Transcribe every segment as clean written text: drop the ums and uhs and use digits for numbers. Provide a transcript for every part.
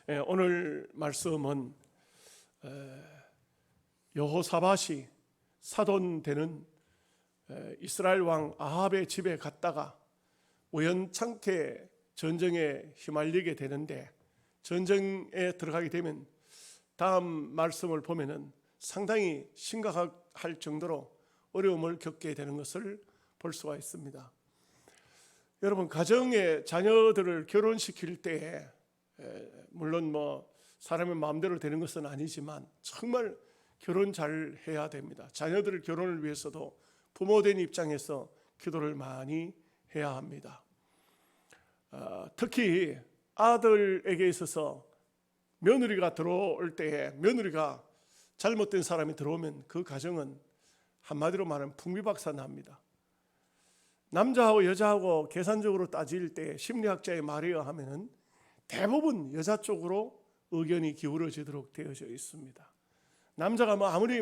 오늘 말씀은 여호사밧이 사돈되는 이스라엘 왕 아합의 집에 갔다가 우연찮게 전쟁에 휘말리게 되는데, 전쟁에 들어가게 되면 다음 말씀을 보면은 상당히 심각할 정도로 어려움을 겪게 되는 것을 볼 수가 있습니다. 여러분, 가정에 자녀들을 결혼시킬 때에 물론 사람의 마음대로 되는 것은 아니지만 정말 결혼 잘 해야 됩니다. 자녀들 결혼을 위해서도 부모된 입장에서 기도를 많이 해야 합니다. 특히 아들에게 있어서 며느리가 들어올 때에 며느리가 잘못된 사람이 들어오면 그 가정은 한마디로 말하면 풍비박산납니다. 남자하고 여자하고 계산적으로 따질 때 심리학자의 말에 의하면 대부분 여자 쪽으로 의견이 기울어지도록 되어져 있습니다. 남자가 아무리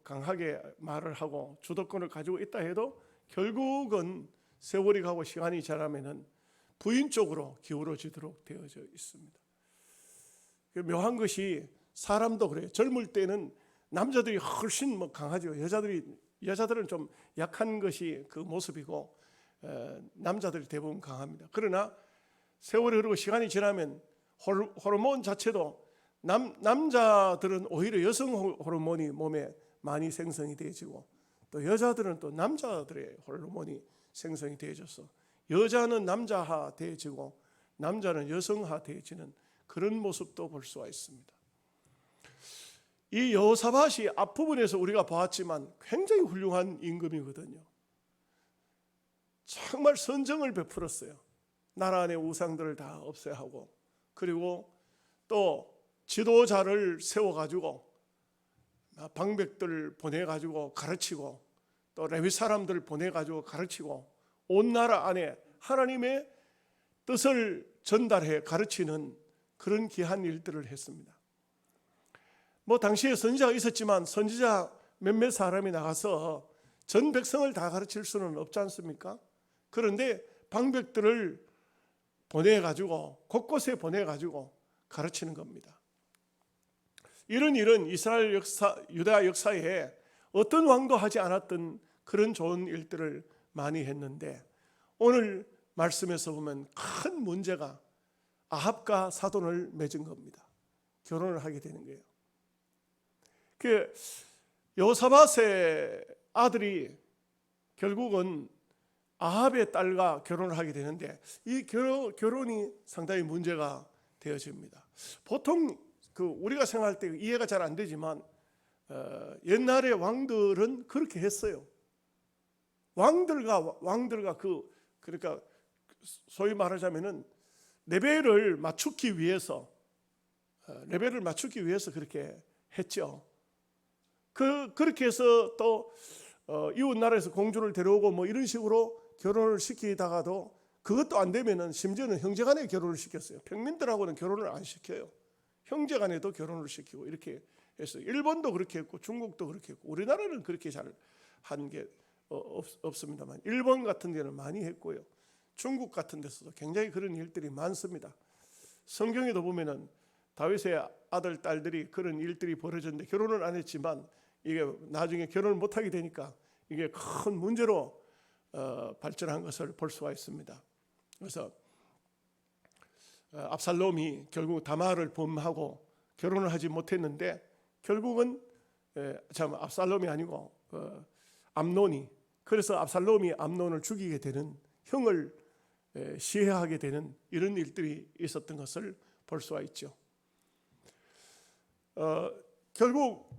강하게 말을 하고 주도권을 가지고 있다 해도 결국은 세월이 가고 시간이 지나면 부인 쪽으로 기울어지도록 되어져 있습니다. 묘한 것이 사람도 그래요. 젊을 때는 남자들이 훨씬 강하죠. 여자들은 좀 약한 것이 그 모습이고 남자들이 대부분 강합니다. 그러나 세월이 흐르고 시간이 지나면 호르몬 자체도 남자들은 오히려 여성 호르몬이 몸에 많이 생성이 되어지고, 또 여자들은 또 남자들의 호르몬이 생성이 되어져서 여자는 남자화 되어지고 남자는 여성화 되어지는 그런 모습도 볼 수가 있습니다. 이 여호사밧이 앞부분에서 우리가 보았지만 굉장히 훌륭한 임금이거든요. 정말 선정을 베풀었어요. 나라 안의 우상들을 다 없애야 하고, 그리고 또 지도자를 세워가지고 방백들 보내가지고 가르치고, 또 레위 사람들 보내가지고 가르치고, 온 나라 안에 하나님의 뜻을 전달해 가르치는 그런 귀한 일들을 했습니다. 당시에 선지자가 있었지만 선지자 몇몇 사람이 나가서 전 백성을 다 가르칠 수는 없지 않습니까? 그런데 방백들을 보내가지고 곳곳에 보내가지고 가르치는 겁니다. 이런 일은 이스라엘 역사, 유다 역사에 어떤 왕도 하지 않았던 그런 좋은 일들을 많이 했는데, 오늘 말씀에서 보면 큰 문제가 아합과 사돈을 맺은 겁니다. 결혼을 하게 되는 거예요. 여호사밧의 아들이 결국은 아합의 딸과 결혼을 하게 되는데, 이 결혼이 상당히 문제가 되어집니다. 보통 우리가 생각할 때 이해가 잘 안 되지만 옛날의 왕들은 그렇게 했어요. 왕들과 그러니까 소위 말하자면은 레벨을 맞추기 위해서 그렇게 했죠. 그렇게 해서 또 이웃 나라에서 공주를 데려오고 이런 식으로 결혼을 시키다가도 그것도 안 되면은 심지어는 형제간에 결혼을 시켰어요. 평민들하고는 결혼을 안 시켜요. 형제간에도 결혼을 시키고 이렇게 했어요. 일본도 그렇게 했고 중국도 그렇게 했고, 우리나라는 그렇게 잘 한 게 없습니다만 일본 같은 데는 많이 했고요. 중국 같은 데서도 굉장히 그런 일들이 많습니다. 성경에도 보면은 다윗의 아들 딸들이 그런 일들이 벌어졌는데 결혼을 안 했지만 이게 나중에 결혼을 못하게 되니까 이게 큰 문제로 발전한 것을 볼 수가 있습니다. 그래서 압살롬이 결국 다말을 범하고 결혼을 하지 못했는데, 결국은 압살롬이 아니고 암논이, 그래서 압살롬이 암논을 죽이게 되는, 형을 시해하게 되는 이런 일들이 있었던 것을 볼 수가 있죠. 결국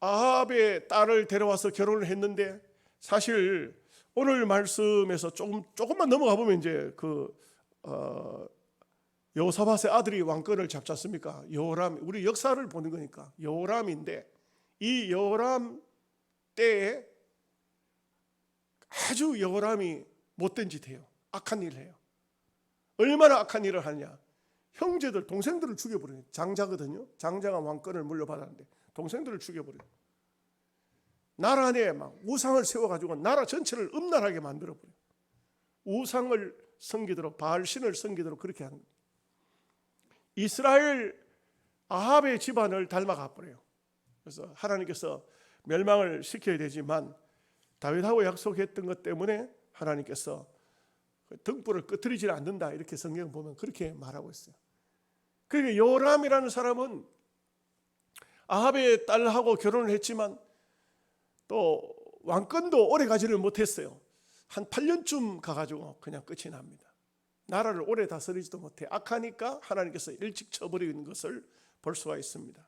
아합의 딸을 데려와서 결혼을 했는데, 사실 오늘 말씀에서 조금만 넘어가 보면 이제 여호사밧의 아들이 왕권을 잡지 않습니까? 여호람, 우리 역사를 보는 거니까 여호람인데, 이 여호람 때에 아주 여호람이 못된 짓 해요. 악한 일을 해요. 얼마나 악한 일을 하냐? 형제들, 동생들을 죽여버려요. 장자거든요. 장자가 왕권을 물려받았는데 동생들을 죽여버려요. 나라 안에 우상을 세워가지고 나라 전체를 음란하게 만들어버려요. 우상을 섬기도록, 바알신을 섬기도록 그렇게 하는 거예요. 이스라엘 아합의 집안을 닮아가 버려요. 그래서 하나님께서 멸망을 시켜야 되지만 다윗하고 약속했던 것 때문에 하나님께서 등불을 끄트리지 않는다, 이렇게 성경 보면 그렇게 말하고 있어요. 그러니까 요람이라는 사람은 아합의 딸하고 결혼을 했지만 또 왕권도 오래 가지를 못했어요. 한 8년쯤 가가지고 그냥 끝이 납니다. 나라를 오래 다스리지도 못해. 악하니까 하나님께서 일찍 쳐버리는 것을 볼 수가 있습니다.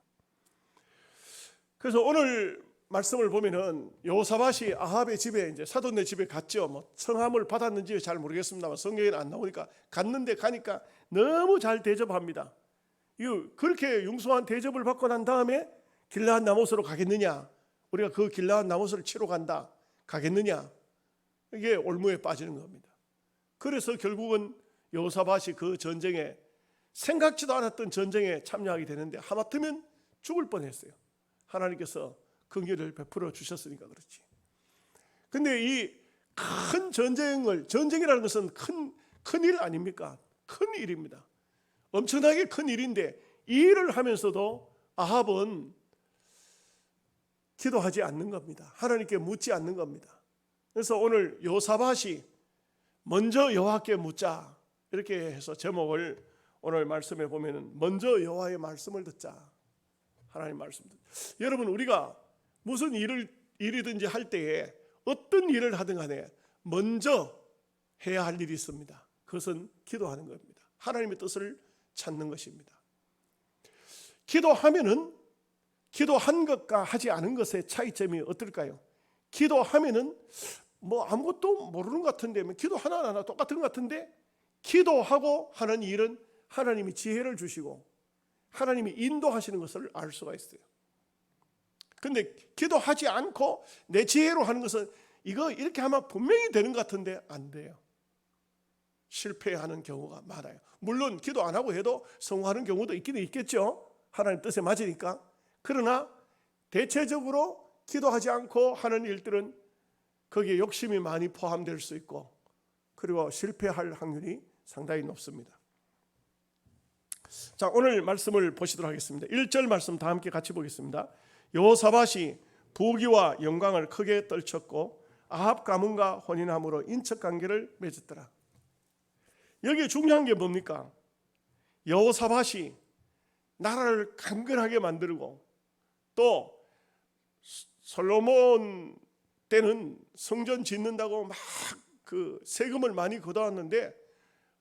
그래서 오늘 말씀을 보면은 여호사밧이 아합의 집에, 이제 사돈네 집에 갔죠. 뭐 성함을 받았는지 잘 모르겠습니다만 성경에는 안 나오니까 갔는데, 가니까 너무 잘 대접합니다. 그렇게 융숭한 대접을 받고 난 다음에 길르앗 나못으로 가겠느냐, 우리가 그 길르앗 나못을 치러 간다, 가겠느냐, 이게 올무에 빠지는 겁니다. 그래서 결국은 여호사밧이 그 전쟁에, 생각지도 않았던 전쟁에 참여하게 되는데 하마터면 죽을 뻔했어요. 하나님께서 긍휼을 베풀어 주셨으니까 그렇지. 근데 이 큰 전쟁이라는 것은 큰 일 아닙니까? 큰 일입니다. 엄청나게 큰 일인데 이 일을 하면서도 아합은 기도하지 않는 겁니다. 하나님께 묻지 않는 겁니다. 그래서 오늘 여호사밧이 먼저 여호와께 묻자, 이렇게 해서 제목을 오늘 말씀에 보면은 먼저 여호와의 말씀을 듣자. 하나님 말씀. 여러분, 우리가 무슨 일이든지 할 때에 어떤 일을 하든 간에 먼저 해야 할 일이 있습니다. 그것은 기도하는 겁니다. 하나님의 뜻을 찾는 것입니다. 기도하면은, 기도한 것과 하지 않은 것의 차이점이 어떨까요? 기도하면은 뭐 아무것도 모르는 것 같은데, 기도 하나하나 똑같은 것 같은데, 기도하고 하는 일은 하나님이 지혜를 주시고 하나님이 인도하시는 것을 알 수가 있어요. 근데 기도하지 않고 내 지혜로 하는 것은 이거 이렇게 하면 분명히 되는 것 같은데 안 돼요. 실패하는 경우가 많아요. 물론 기도 안 하고 해도 성공하는 경우도 있기는 있겠죠. 하나님 뜻에 맞으니까. 그러나 대체적으로 기도하지 않고 하는 일들은 거기에 욕심이 많이 포함될 수 있고, 그리고 실패할 확률이 상당히 높습니다. 자, 오늘 말씀을 보시도록 하겠습니다. 1절 말씀 다 함께 같이 보겠습니다. 여호사밧이 부귀와 영광을 크게 떨쳤고 아합 가문과 혼인함으로 인척관계를 맺었더라. 여기에 중요한 게 뭡니까? 여호사밧이 나라를 강건하게 만들고, 또 솔로몬 때는 성전 짓는다고 막 그 세금을 많이 걷어왔는데,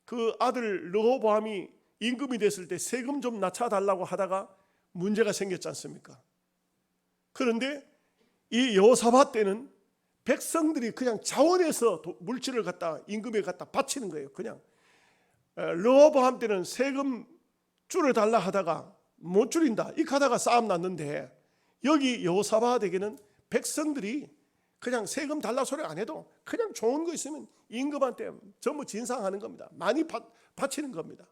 그 아들 르호보암이 임금이 됐을 때 세금 좀 낮춰달라고 하다가 문제가 생겼지 않습니까? 그런데 이 여호사밧 때는 백성들이 그냥 자원해서 물질을 갖다 임금에 갖다 바치는 거예요. 그냥 르호보암 때는 세금 줄여달라 하다가 못 줄인다, 이렇게 하다가 싸움 났는데, 여기 여호사밧에게는 백성들이 그냥 세금 달라 소리 안 해도 그냥 좋은 거 있으면 임금한테 전부 진상하는 겁니다. 많이 바치는 겁니다.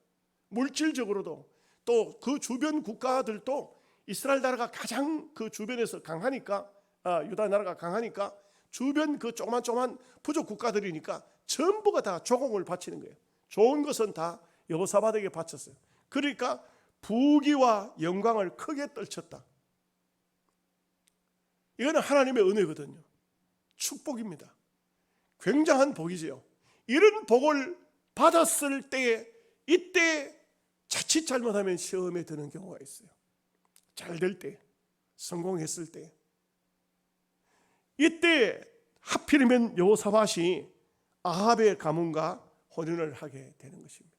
물질적으로도. 또 그 주변 국가들도 이스라엘 나라가 가장 그 주변에서 강하니까, 유다 나라가 강하니까 주변 그 조그만 부족 국가들이니까 전부가 다 조공을 바치는 거예요. 좋은 것은 다 여호사밧에게 바쳤어요. 그러니까 부귀와 영광을 크게 떨쳤다. 이거는 하나님의 은혜거든요. 축복입니다. 굉장한 복이지요. 이런 복을 받았을 때에, 이때 자칫 잘못하면 시험에 드는 경우가 있어요. 잘 될 때, 성공했을 때, 이때 하필이면 여호사밧이 아합의 가문과 혼인을 하게 되는 것입니다.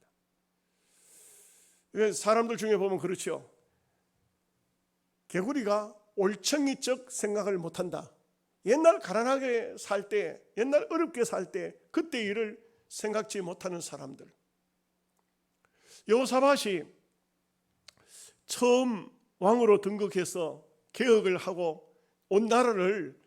사람들 중에 보면 그렇죠. 개구리가 올챙이적 생각을 못한다. 옛날 가난하게 살 때, 옛날 어렵게 살 때 그때 일을 생각지 못하는 사람들. 여호사밧이 처음 왕으로 등극해서 개혁을 하고 온 나라를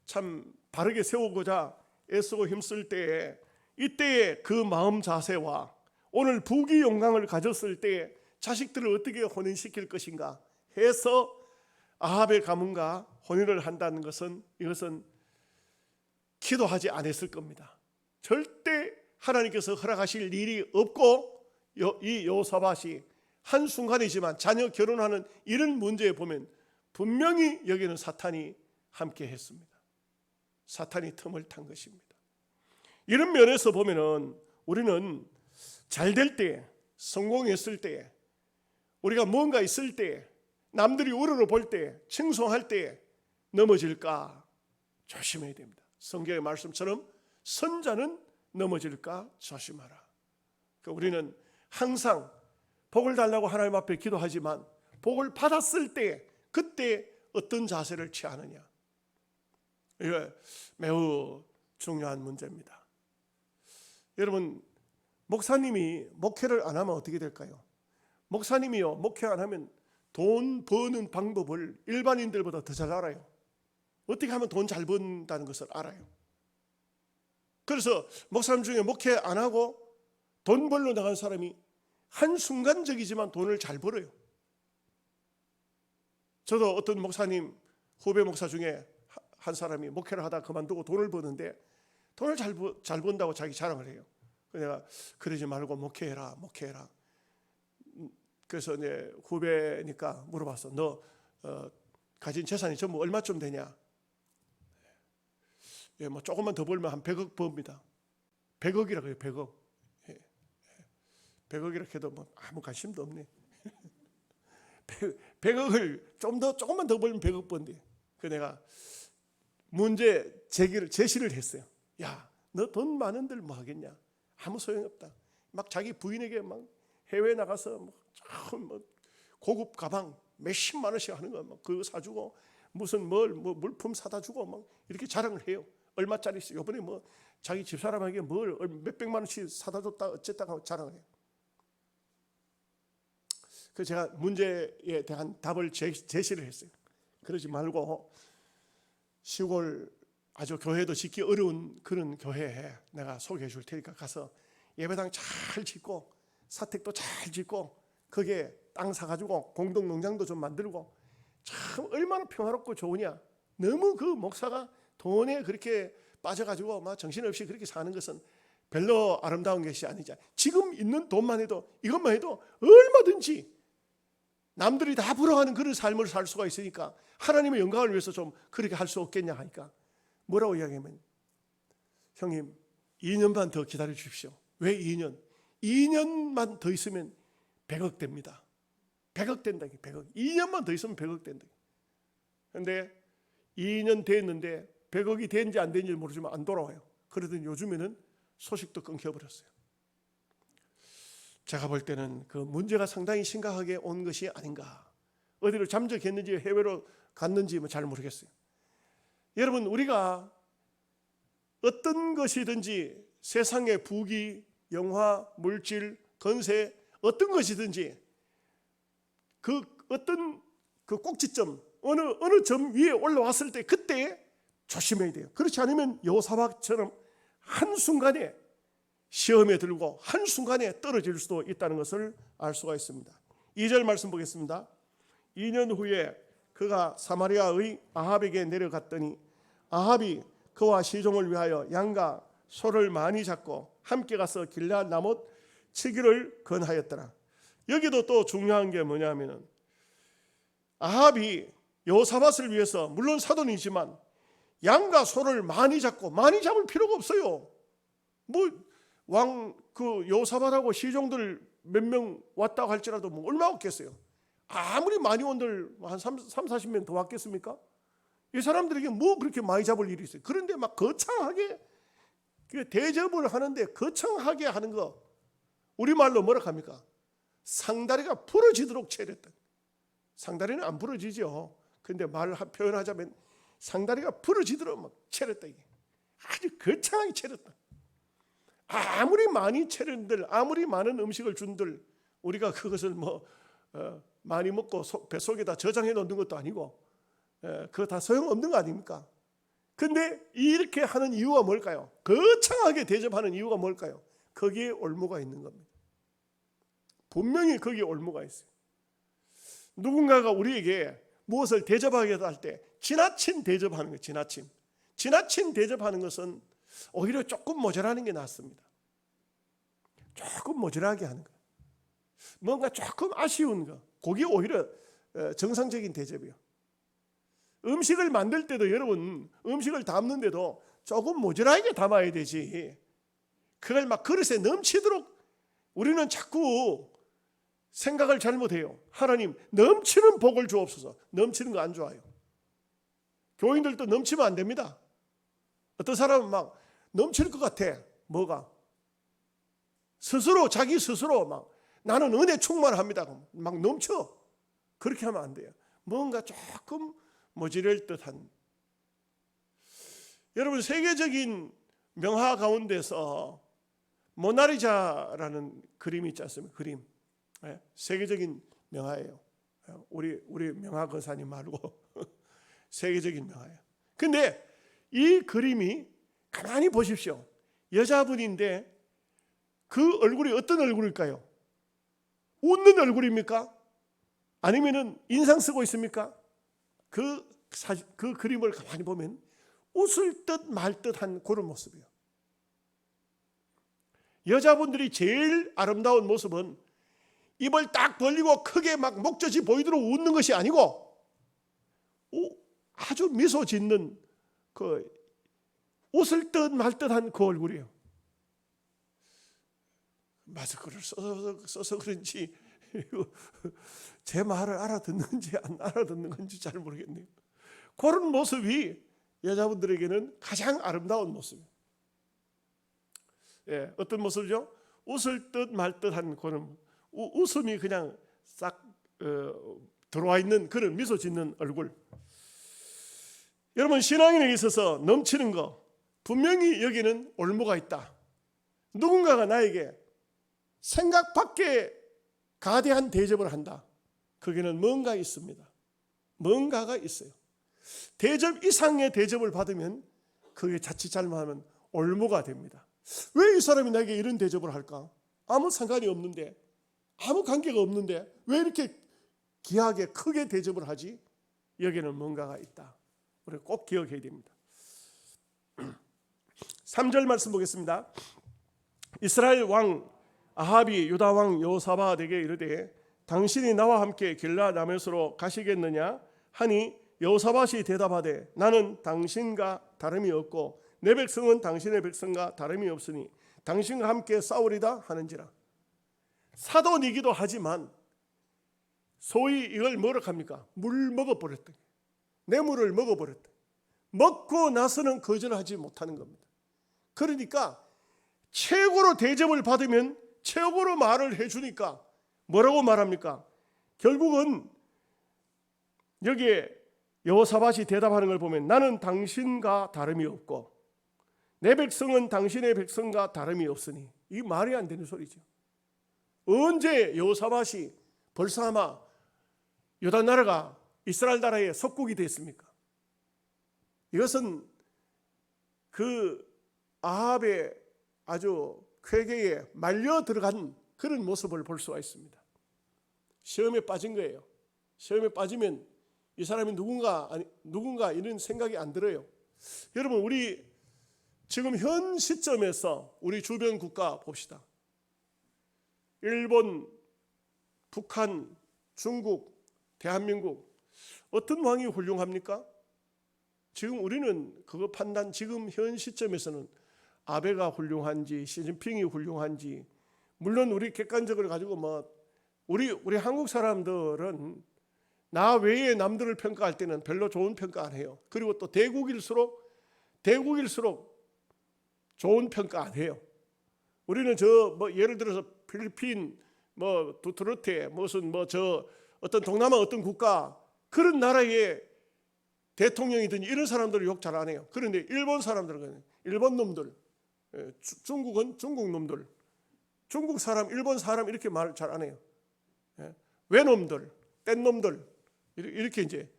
참 바르게 세우고자 애쓰고 힘쓸 때에, 이때의 그 마음 자세와 오늘 부귀 영광을 가졌을 때 자식들을 어떻게 혼인시킬 것인가 해서 아합의 가문과 혼인을 한다는 것은, 이것은 기도하지 않았을 겁니다. 절대 하나님께서 허락하실 일이 없고 이 여호사밧이 한순간이지만 자녀 결혼하는 이런 문제에 보면 분명히 여기는 사탄이 함께 했습니다. 사탄이 틈을 탄 것입니다. 이런 면에서 보면은 우리는 잘 될 때, 성공했을 때, 우리가 뭔가 있을 때, 남들이 우러러 볼 때, 칭송할 때 넘어질까 조심해야 됩니다. 성경의 말씀처럼 선자는 넘어질까 조심하라. 그러니까 우리는 항상 복을 달라고 하나님 앞에 기도하지만 복을 받았을 때 그때 어떤 자세를 취하느냐, 이거 매우 중요한 문제입니다. 여러분, 목사님이 목회를 안 하면 어떻게 될까요? 목사님이요, 목회 안 하면 돈 버는 방법을 일반인들보다 더 잘 알아요. 어떻게 하면 돈 잘 번다는 것을 알아요. 그래서 목사님 중에 목회 안 하고 돈 벌러 나간 사람이 한순간적이지만 돈을 잘 벌어요. 저도 어떤 목사님, 후배 목사 중에 한 사람이 목회를 하다 그만두고 돈을 버는데 돈을 잘 번다고 자기 자랑을 해요. 내가 그러지 말고 목회해라. 그래서 내 후배니까 물어봤어. 너 가진 재산이 전부 얼마쯤 되냐? 예, 뭐 조금만 더 벌면 한 100억 법니다. 100억이라 그래요. 100억. 100억이라 해도 뭐 아무 관심도 없네. 100억을 조금만 더 벌면 100억 번대. 그 내가 문제 제시를 했어요. 야, 너 돈 많은들 뭐 하겠냐? 아무 소용없다. 막 자기 부인에게 막 해외 나가서 뭐 고급 가방 몇십만 원씩 하는 거 막 그거 사주고 무슨 물품 사다 주고 막 이렇게 자랑을 해요. 얼마짜리 이번에 뭐 자기 집사람에게 뭘 몇백만 원씩 사다 줬다 어쨌다 하고 자랑을 해요. 그래서 제가 문제에 대한 답을 제시를 했어요. 그러지 말고 시골 아주 교회도 짓기 어려운 그런 교회에 내가 소개해 줄 테니까 가서 예배당 잘 짓고 사택도 잘 짓고 거기에 땅 사가지고 공동농장도 좀 만들고 참 얼마나 평화롭고 좋으냐. 너무 그 목사가 돈에 그렇게 빠져가지고 막 정신없이 그렇게 사는 것은 별로 아름다운 것이 아니죠. 지금 있는 돈만 해도 이것만 해도 얼마든지 남들이 다 부러워하는 그런 삶을 살 수가 있으니까 하나님의 영광을 위해서 좀 그렇게 할 수 없겠냐 하니까 뭐라고 이야기하면, 형님 2년만 더 기다려 주십시오. 왜 2년? 2년만 더 있으면 100억 됩니다. 100억 된다. 100억. 2년만 더 있으면 100억 된다. 그런데 2년 됐는데 100억이 된지 안 된지 모르지만 안 돌아와요. 그러더니 요즘에는 소식도 끊겨버렸어요. 제가 볼 때는 그 문제가 상당히 심각하게 온 것이 아닌가. 어디로 잠적했는지 해외로 갔는지 잘 모르겠어요. 여러분, 우리가 어떤 것이든지 세상의 부귀, 영화, 물질, 건세 어떤 것이든지 그 어떤 그 꼭지점 어느 점 위에 올라왔을 때 그때 조심해야 돼요. 그렇지 않으면 여호사밧처럼 한순간에 시험에 들고 한순간에 떨어질 수도 있다는 것을 알 수가 있습니다. 2절 말씀 보겠습니다. 2년 후에 그가 사마리아의 아합에게 내려갔더니 아합이 그와 시종을 위하여 양과 소를 많이 잡고 함께 가서 길르앗 나못 치기를 권하였더라. 여기도 또 중요한 게 뭐냐면은 아합이 여호사밧을 위해서 물론 사돈이지만 양과 소를 많이 잡고 많이 잡을 필요가 없어요. 그 여호사밧하고 시종들 몇 명 왔다고 할지라도 뭐 얼마 없겠어요. 아무리 많이 온들 한 30-40명 더 왔겠습니까? 이 사람들에게 뭐 그렇게 많이 잡을 일이 있어요. 그런데 막 거창하게 대접을 하는데 거창하게 하는 거 우리말로 뭐라 합니까? 상다리가 부러지도록 채렸다. 상다리는 안 부러지죠. 그런데 표현하자면 상다리가 부러지도록 막 채렸다. 이게 아주 거창하게 채렸다. 아무리 많이 채른들, 아무리 많은 음식을 준들 우리가 그것을 많이 먹고 뱃속에다 저장해 놓는 것도 아니고 그거 다 소용없는 거 아닙니까? 근데 이렇게 하는 이유가 뭘까요? 거창하게 대접하는 이유가 뭘까요? 거기에 올무가 있는 겁니다. 분명히 거기에 올무가 있어요. 누군가가 우리에게 무엇을 대접하게 할 때 지나친 대접하는 거예요. 지나친 대접하는 것은 오히려 조금 모자라는 게 낫습니다. 조금 모자라게 하는 거예요. 뭔가 조금 아쉬운 거, 그게 오히려 정상적인 대접이에요. 음식을 만들 때도 여러분, 음식을 담는데도 조금 모자라게 담아야 되지, 그걸 막 그릇에 넘치도록 우리는 자꾸 생각을 잘못해요. 하나님 넘치는 복을 주옵소서. 넘치는 거 안 좋아요. 교인들도 넘치면 안 됩니다. 어떤 사람은 막 넘칠 것 같아. 뭐가? 스스로, 자기 스스로 막 나는 은혜 충만합니다. 막 넘쳐. 그렇게 하면 안 돼요. 뭔가 조금 모자랄 듯한. 여러분, 세계적인 명화 가운데서 모나리자라는 그림이 있지 않습니까? 그림. 세계적인 명화예요. 우리 명화 권사님 말고 세계적인 명화예요. 근데 이 그림이 가만히 보십시오. 여자분인데 그 얼굴이 어떤 얼굴일까요? 웃는 얼굴입니까? 아니면은 인상 쓰고 있습니까? 그 그림을 가만히 보면 웃을 듯 말 듯한 그런 모습이에요. 여자분들이 제일 아름다운 모습은 입을 딱 벌리고 크게 막 목젖이 보이도록 웃는 것이 아니고 아주 미소 짓는 그 웃을 듯 말 듯한 그 얼굴이에요. 마스크를 써서 그런지 제 말을 알아듣는지 안 알아듣는 건지 잘 모르겠네요. 그런 모습이 여자분들에게는 가장 아름다운 모습이에요. 어떤 모습이죠? 웃을 듯 말 듯한 그런 웃음이 그냥 싹 들어와 있는 그런 미소 짓는 얼굴. 여러분, 신앙인에게 있어서 넘치는 거, 분명히 여기는 올무가 있다. 누군가가 나에게 생각 밖에 가대한 대접을 한다. 거기는 뭔가 있습니다. 뭔가가 있어요. 대접 이상의 대접을 받으면 그게 자칫 잘못하면 올무가 됩니다. 왜 이 사람이 나에게 이런 대접을 할까? 아무 상관이 없는데, 아무 관계가 없는데 왜 이렇게 귀하게 크게 대접을 하지? 여기는 뭔가가 있다. 우리 꼭 기억해야 됩니다. 3절 말씀 보겠습니다. 이스라엘 왕 아합이 유다 왕 여호사밧에게 이르되 당신이 나와 함께 길라 라못으로 가시겠느냐 하니 여호사밧이 대답하되 나는 당신과 다름이 없고 내 백성은 당신의 백성과 다름이 없으니 당신과 함께 싸우리다 하는지라. 사돈이기도 하지만 소위 이걸 뭐라 합니까? 물 먹어버렸다. 뇌물을 먹어버렸다. 먹고 나서는 거절하지 못하는 겁니다. 그러니까 최고로 대접을 받으면 최고로 말을 해주니까 뭐라고 말합니까? 결국은 여기에 여호사밧이 대답하는 걸 보면 나는 당신과 다름이 없고 내 백성은 당신의 백성과 다름이 없으니, 이 말이 안 되는 소리죠. 언제 여호사밧이 벌써 아마 유다 나라가 이스라엘 나라의 속국이 됐습니까? 이것은 그 아합의 아주 쾌계에 말려 들어간 그런 모습을 볼 수가 있습니다. 시험에 빠진 거예요. 시험에 빠지면 이 사람이 누군가 이런 생각이 안 들어요. 여러분, 우리 지금 현 시점에서 우리 주변 국가 봅시다. 일본, 북한, 중국, 대한민국, 어떤 왕이 훌륭합니까? 지금 우리는 그거 판단, 지금 현 시점에서는 아베가 훌륭한지 시진핑이 훌륭한지, 물론 우리 객관적으로 가지고 우리 한국 사람들은 나 외에 남들을 평가할 때는 별로 좋은 평가 안 해요. 그리고 또 대국일수록 좋은 평가 안 해요. 우리는 예를 들어서 필리핀, 두트르테, 무슨 어떤 동남아 어떤 국가, 그런 나라의 대통령이든지 이런 사람들을 욕 잘 안 해요. 그런데 일본 사람들은 일본 놈들, 중국은 중국 놈들, 중국 사람, 일본 사람 이렇게 말 잘 안 해요. 외놈들, 뗀 놈들 이렇게 이제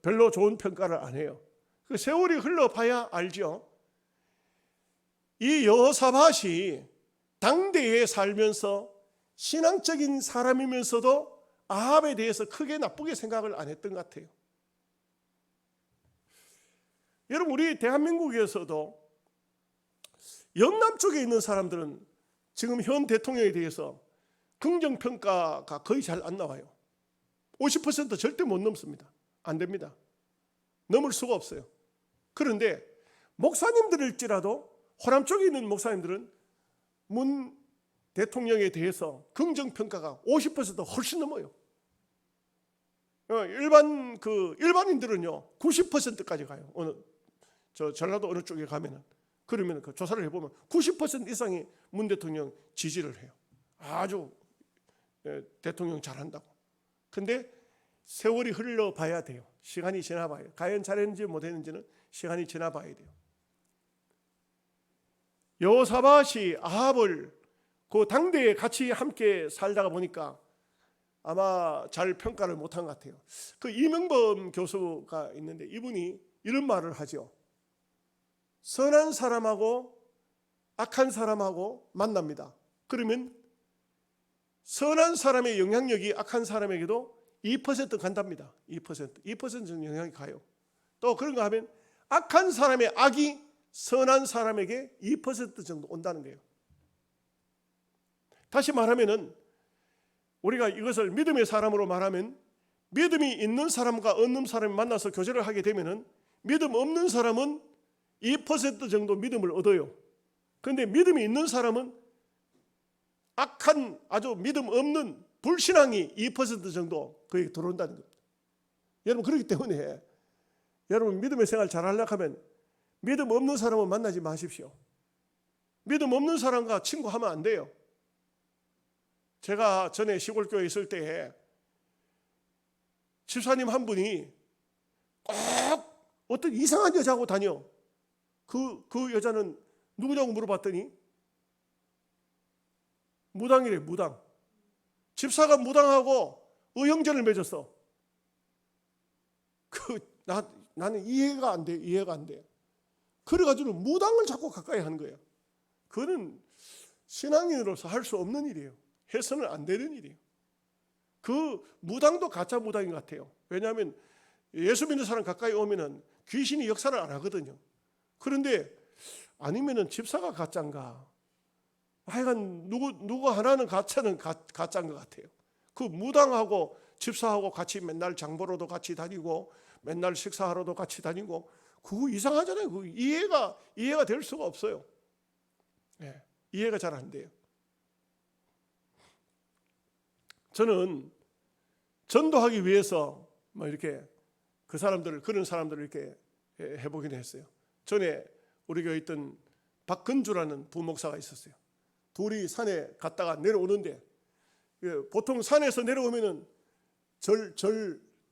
별로 좋은 평가를 안 해요. 그 세월이 흘러봐야 알죠. 이 여호사밧이 당대에 살면서 신앙적인 사람이면서도 아합에 대해서 크게 나쁘게 생각을 안 했던 것 같아요. 여러분, 우리 대한민국에서도 영남 쪽에 있는 사람들은 지금 현 대통령에 대해서 긍정평가가 거의 잘 안 나와요. 50% 절대 못 넘습니다. 안 됩니다. 넘을 수가 없어요. 그런데 목사님들일지라도 호남 쪽에 있는 목사님들은 문 대통령에 대해서 긍정평가가 50% 훨씬 넘어요. 일반인들은요 90%까지 가요. 전라도 어느 쪽에 가면은 그러면 그 조사를 해보면 90% 이상이 문 대통령 지지를 해요. 아주 대통령 잘한다고. 근데 세월이 흘러봐야 돼요. 시간이 지나봐야 돼요. 과연 잘했는지 못했는지는 시간이 지나봐야 돼요. 여호사밧이 아합을 그 당대에 같이 함께 살다가 보니까 아마 잘 평가를 못한 것 같아요. 그 이명범 교수가 있는데 이분이 이런 말을 하죠. 선한 사람하고 악한 사람하고 만납니다. 그러면 선한 사람의 영향력이 악한 사람에게도 2% 간답니다. 2% 정도 영향이 가요. 또 그런가 하면 악한 사람의 악이 선한 사람에게 2% 정도 온다는 거예요. 다시 말하면은 우리가 이것을 믿음의 사람으로 말하면 믿음이 있는 사람과 없는 사람이 만나서 교제를 하게 되면은 믿음 없는 사람은 2% 정도 믿음을 얻어요. 그런데 믿음이 있는 사람은 악한 아주 믿음 없는 불신앙이 2% 정도 거의 들어온다는 겁니다. 여러분 그렇기 때문에 여러분 믿음의 생활 잘 하려고 하면 믿음 없는 사람은 만나지 마십시오. 믿음 없는 사람과 친구하면 안 돼요. 제가 전에 시골교회에 있을 때 집사님 한 분이 꼭 어떤 이상한 여자하고 다녀. 그 여자는 누구냐고 물어봤더니 무당이래. 무당. 집사가 무당하고 의형제를 맺었어. 나는 이해가 안 돼. 이해가 안 돼. 그래가지고 무당을 자꾸 가까이 하는 거예요. 그거는 신앙인으로서 할 수 없는 일이에요. 해서는 안 되는 일이에요. 그 무당도 가짜 무당인 것 같아요. 왜냐하면 예수 믿는 사람 가까이 오면은 귀신이 역사를 안 하거든요. 그런데 아니면은 집사가 가짜인가? 하여간 누구 하나는 가짜인 것 같아요. 그 무당하고 집사하고 같이 맨날 장보러도 같이 다니고 맨날 식사하러도 같이 다니고 그거 이상하잖아요. 그거 이해가 될 수가 없어요. 네, 이해가 잘 안 돼요. 저는 전도하기 위해서 뭐 이렇게 그런 사람들을 이렇게 해보긴 했어요. 전에 우리 교회에 있던 박근주라는 부목사가 있었어요. 둘이 산에 갔다가 내려오는데 보통 산에서 내려오면은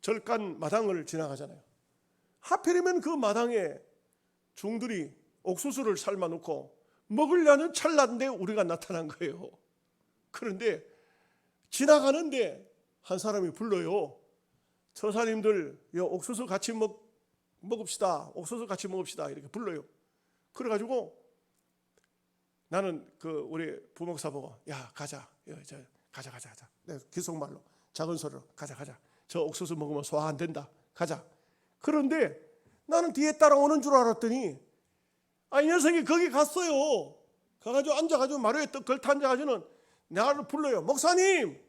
절간 마당을 지나가잖아요. 하필이면 그 마당에 중들이 옥수수를 삶아 놓고 먹으려는 찰나인데 우리가 나타난 거예요. 그런데 지나가는데 한 사람이 불러요. 처사님들 옥수수 같이 먹읍시다. 옥수수 같이 먹읍시다. 이렇게 불러요. 그래가지고 나는 우리 부목사 보고 야 가자. 가자. 내가 기속말로 작은 소리로 가자. 저 옥수수 먹으면 소화 안 된다. 가자. 그런데 나는 뒤에 따라오는 줄 알았더니 이 녀석이 거기 갔어요. 가가지고 앉아가지고 마루에 떡 걸터 앉아가지고는 나를 불러요. 목사님.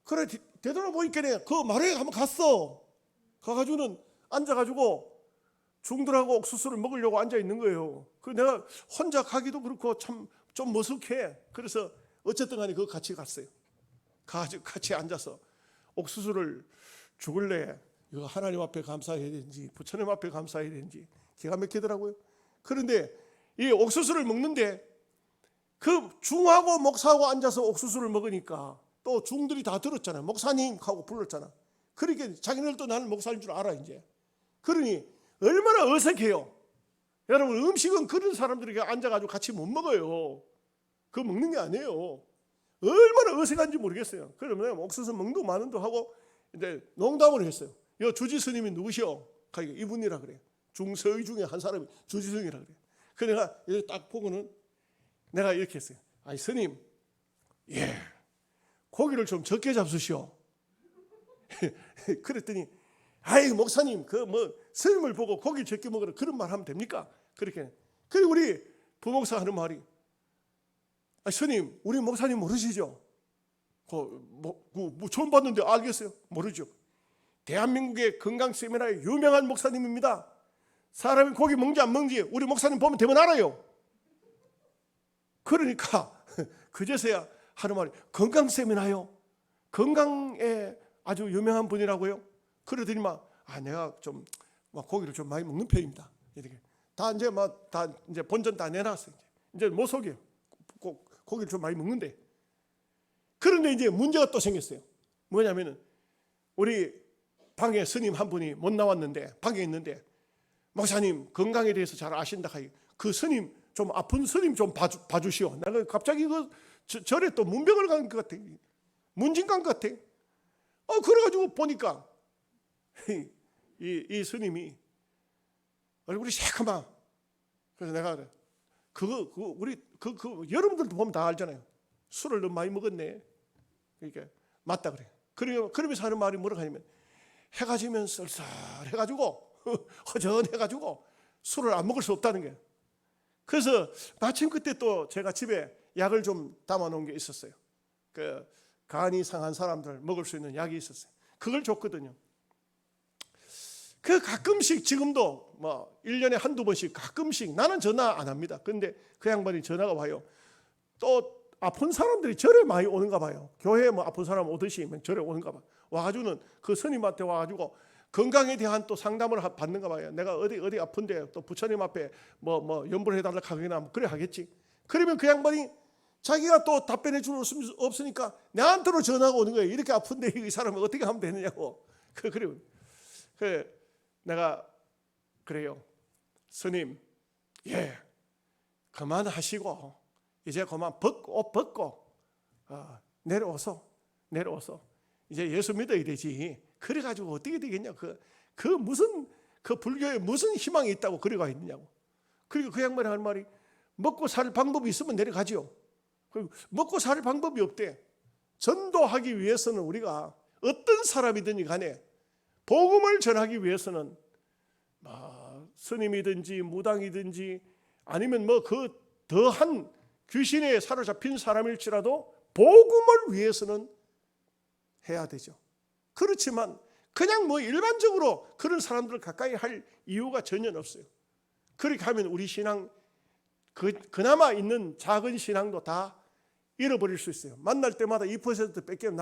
그래 되돌아보니까 그 마루에 한번 갔어. 가가지고는 앉아가지고 중들하고 옥수수를 먹으려고 앉아 있는 거예요. 그 내가 혼자 가기도 그렇고 참 좀 머쓱해. 그래서 어쨌든 간에 그거 같이 갔어요. 가지고 같이 앉아서 옥수수를 죽을래. 이거 하나님 앞에 감사해야 되는지 부처님 앞에 감사해야 되는지 기가 막히더라고요. 그런데 이 옥수수를 먹는데 그 중하고 목사하고 앉아서 옥수수를 먹으니까 또 중들이 다 들었잖아요. 목사님 하고 불렀잖아. 그러니까 자기네들도 나는 목사인 줄 알아 이제. 그러니 얼마나 어색해요. 여러분 음식은 그런 사람들이 앉아가지고 같이 못 먹어요. 그거 먹는 게 아니에요. 얼마나 어색한지 모르겠어요. 그러면 옥수수 먹도 마는도 하고 이제 농담을 했어요. 여 주지 스님이 누구시오? 이분이라 그래. 중서의 중에 한 사람이 주지 스님이라 그래. 그래서 내가 이렇게 딱 보고는 내가 이렇게 했어요. 아니 스님, 고기를 좀 적게 잡수시오. 그랬더니 아이 목사님 스님을 보고 고기 적게 먹으라 그런 말 하면 됩니까? 그렇게. 그리고 우리 부목사 하는 말이 스님, 우리 목사님 모르시죠? 처음 봤는데 알겠어요? 모르죠. 대한민국의 건강 세미나의 유명한 목사님입니다. 사람이 고기 먹는지 안 먹는지 우리 목사님 보면 대부분 알아요. 그러니까 그제서야 하는 말이, 건강 세미나요? 건강에 아주 유명한 분이라고요? 그러더니 내가 좀 고기를 좀 많이 먹는 편입니다. 이렇게 다 이제 본전 다 내놨어요. 이제 못 속여요. 고기를 좀 많이 먹는데. 그런데 이제 문제가 또 생겼어요. 뭐냐면은 우리 방에 스님 한 분이 못 나왔는데 방에 있는데, 목사님 건강에 대해서 잘 아신다 하니 그 스님, 좀 아픈 스님 좀 봐주시오. 내가 갑자기 절에 또 문병을 간 것 같아. 문진 간 것 같아. 그래가지고 보니까 이 스님이 얼굴이 새까마. 그래서 내가 우리 여러분들도 보면 다 알잖아요. 술을 너무 많이 먹었네. 그러니까 맞다 그래. 그러면서 하는 말이 뭐라고 하냐면, 해가 지면 썰썰해가지고 허전해가지고 술을 안 먹을 수 없다는 거예요. 그래서 마침 그때 또 제가 집에 약을 좀 담아놓은 게 있었어요. 그 간이 상한 사람들 먹을 수 있는 약이 있었어요. 그걸 줬거든요. 그 가끔씩 지금도 1년에 한두 번씩 가끔씩, 나는 전화 안 합니다. 근데 그 양반이 전화가 와요. 또 아픈 사람들이 절에 많이 오는가 봐요. 교회에 아픈 사람 오듯이 절에 오는가 봐. 와가지고는 그 스님한테 와가지고 건강에 대한 또 상담을 받는가 봐요. 내가 어디 아픈데 또 부처님 앞에 연불 해달라 하거나 그래 하겠지. 그러면 그 양반이 자기가 또 답변해 줄 수 없으니까 내한테로 전화가 오는 거예요. 이렇게 아픈데 이 사람을 어떻게 하면 되느냐고. 그래 내가 그래요. 스님, 그만하시고 이제 그만 옷 벗고 내려오서 이제 예수 믿어야 되지. 그래가지고 어떻게 되겠냐. 무슨 불교에 무슨 희망이 있다고 그래가 있느냐고. 그리고 그 양반이 하는 말이, 먹고 살 방법이 있으면 내려가지요. 그리고 먹고 살 방법이 없대. 전도하기 위해서는 우리가 어떤 사람이든지 간에 복음을 전하기 위해서는 스님이든지 무당이든지 아니면 그 더한 귀신에 사로잡힌 사람일지라도 복음을 위해서는 해야 되죠. 그렇지만 그냥 일반적으로 그런 사람들을 가까이 할 이유가 전혀 없어요. 그렇게 하면 우리 신앙, 그나마 있는 작은 신앙도 다 잃어버릴 수 있어요. 만날 때마다 2% 뺏기면